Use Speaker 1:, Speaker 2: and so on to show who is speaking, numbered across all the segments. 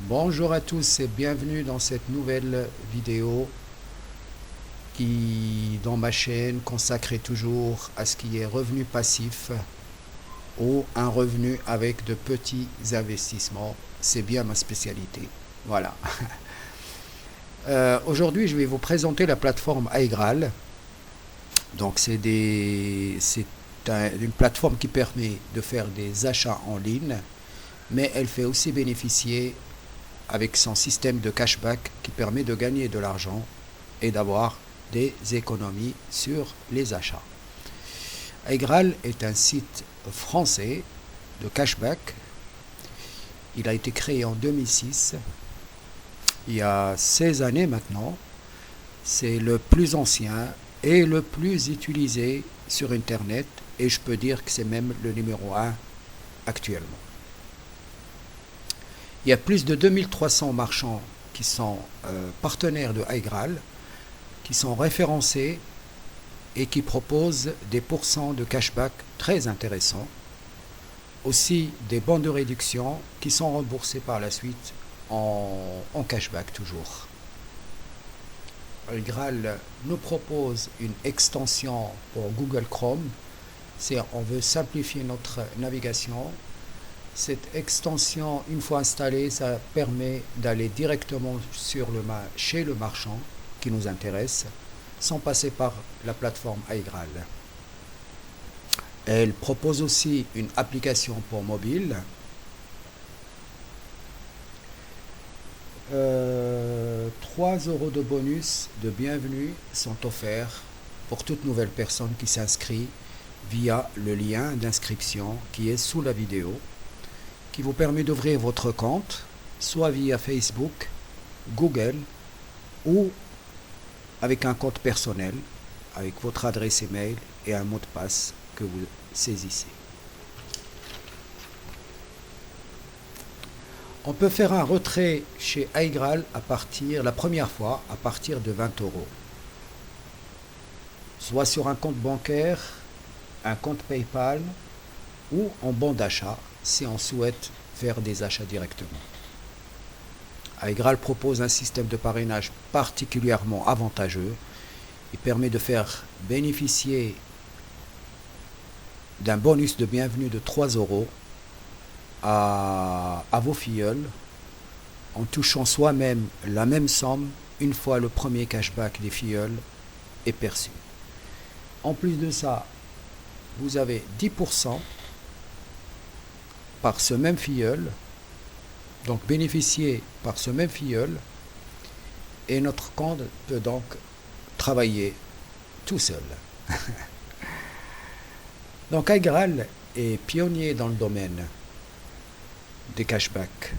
Speaker 1: Bonjour à tous et bienvenue dans cette nouvelle vidéo dans ma chaîne consacrée toujours à ce qui est revenu passif ou un revenu avec de petits investissements. C'est bien ma spécialité. Voilà. Aujourd'hui, je vais vous présenter la plateforme iGraal. Donc, c'est une plateforme qui permet de faire des achats en ligne, mais elle fait aussi bénéficier avec son système de cashback qui permet de gagner de l'argent et d'avoir des économies sur les achats. iGraal est un site français de cashback. Il a été créé en 2006, il y a 16 années maintenant. C'est le plus ancien et le plus utilisé sur Internet, et je peux dire que c'est même le numéro 1 actuellement. Il y a plus de 2300 marchands qui sont partenaires de iGraal, qui sont référencés et qui proposent des pourcents de cashback très intéressants. Aussi des bons de réduction qui sont remboursés par la suite en cashback toujours. iGraal nous propose une extension pour Google Chrome. On veut simplifier notre navigation. Cette extension, une fois installée, ça permet d'aller directement chez le marchand qui nous intéresse, sans passer par la plateforme iGraal. Elle propose aussi une application pour mobile. 3 € de bonus de bienvenue sont offerts pour toute nouvelle personne qui s'inscrit via le lien d'inscription qui est sous la vidéo, qui vous permet d'ouvrir votre compte, soit via Facebook, Google, ou avec un compte personnel, avec votre adresse email et un mot de passe que vous saisissez. On peut faire un retrait chez iGraal la première fois à partir de 20 €, soit sur un compte bancaire, un compte PayPal ou en bon d'achat si on souhaite faire des achats directement. iGraal propose un système de parrainage particulièrement avantageux. Il permet de faire bénéficier d'un bonus de bienvenue de 3 € à vos filleuls en touchant soi-même la même somme une fois le premier cashback des filleuls est perçu. En plus de ça, vous avez 10% par ce même filleul, donc bénéficier par ce même filleul, et notre compte peut donc travailler tout seul. Donc iGraal est pionnier dans le domaine des cashbacks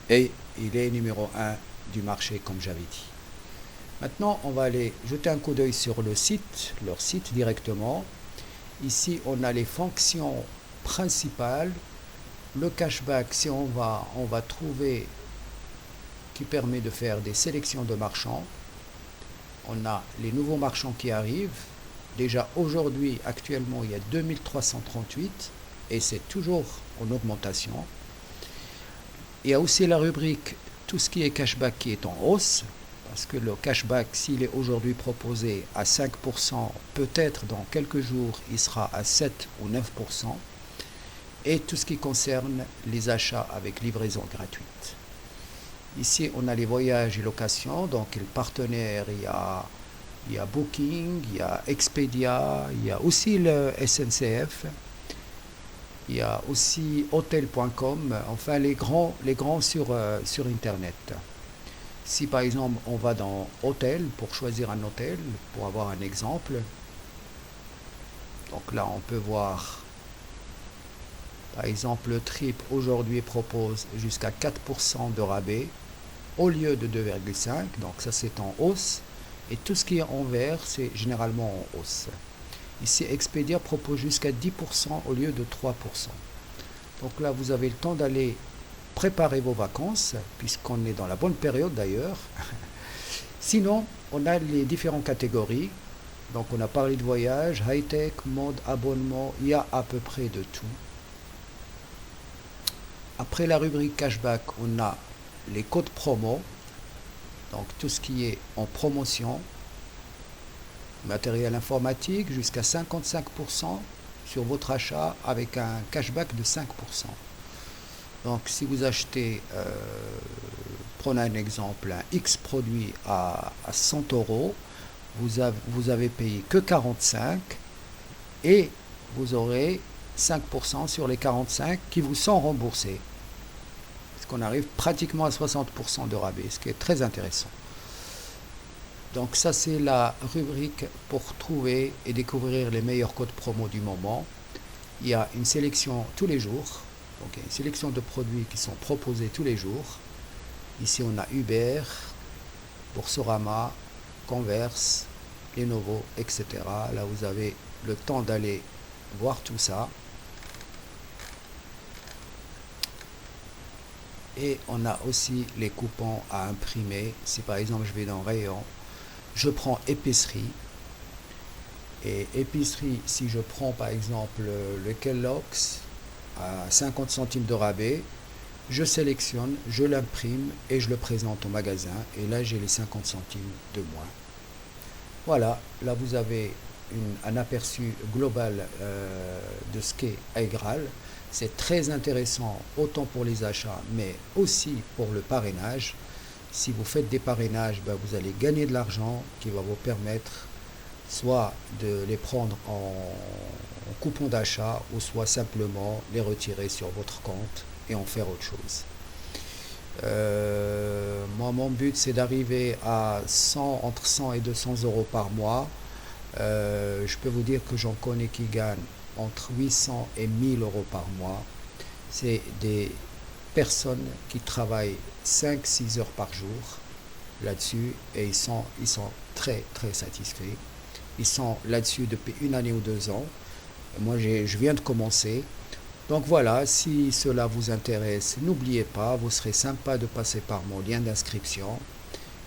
Speaker 1: et il est numéro 1 du marché, comme j'avais dit. Maintenant, on va aller jeter un coup d'œil sur leur site directement. Ici, on a les fonctions principales. Le cashback, si on va trouver qui permet de faire des sélections de marchands. On a les nouveaux marchands qui arrivent. Déjà aujourd'hui, actuellement, il y a 2338 et c'est toujours en augmentation. Il y a aussi la rubrique tout ce qui est cashback qui est en hausse, parce que le cashback, s'il est aujourd'hui proposé à 5%, peut-être dans quelques jours, il sera à 7 ou 9%. Et tout ce qui concerne les achats avec livraison gratuite. Ici, on a les voyages et locations, donc les partenaires, il y a Booking, il y a Expedia, il y a aussi le SNCF, il y a aussi Hotel.com, enfin les grands sur Internet. Si par exemple on va dans Hôtel pour choisir un hôtel, pour avoir un exemple, donc là on peut voir. Par exemple, le Trip aujourd'hui propose jusqu'à 4% de rabais au lieu de 2,5%. Donc ça c'est en hausse. Et tout ce qui est en vert, c'est généralement en hausse. Ici, Expedia propose jusqu'à 10% au lieu de 3%. Donc là, vous avez le temps d'aller préparer vos vacances, puisqu'on est dans la bonne période d'ailleurs. Sinon, on a les différentes catégories. Donc on a parlé de voyage, high-tech, mode, abonnement, il y a à peu près de tout. Après la rubrique cashback, on a les codes promo, donc tout ce qui est en promotion, matériel informatique, jusqu'à 55% sur votre achat avec un cashback de 5%. Donc si vous achetez, prenons un exemple, un X produit à 100 euros, vous avez payé que 45 et vous aurez 5% sur les 45 qui vous sont remboursés. Parce qu'on arrive pratiquement à 60% de rabais, ce qui est très intéressant. Donc ça c'est la rubrique pour trouver et découvrir les meilleurs codes promo du moment. Il y a une sélection tous les jours. Donc il y a une sélection de produits qui sont proposés tous les jours. Ici on a Uber, Boursorama, Converse, Lenovo, etc. Là vous avez le temps d'aller voir tout ça. Et on a aussi les coupons à imprimer. Si par exemple je vais dans Rayon, je prends épicerie. Et épicerie, si je prends par exemple le Kellogg's à 50 centimes de rabais, je sélectionne, je l'imprime et je le présente au magasin. Et là j'ai les 50 centimes de moins. Voilà, là vous avez un aperçu global de ce qu'est Aigral. C'est très intéressant autant pour les achats mais aussi pour le parrainage. Si vous faites des parrainages, vous allez gagner de l'argent qui va vous permettre soit de les prendre en coupon d'achat ou soit simplement les retirer sur votre compte et en faire autre chose. Moi, mon but c'est d'arriver à entre 100 et 200 euros par mois. Je peux vous dire que j'en connais qui gagnent entre 800 et 1000 euros par mois. C'est des personnes qui travaillent 5-6 heures par jour là-dessus et ils sont très très satisfaits. Ils sont là-dessus depuis 1 année ou 2 ans. Moi je viens de commencer. Donc voilà, si cela vous intéresse, n'oubliez pas, vous serez sympa de passer par mon lien d'inscription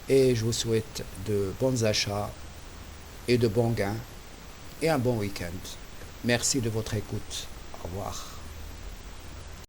Speaker 1: et je vous souhaite de bons achats et de bons gains et un bon week-end. Merci de votre écoute. Au revoir.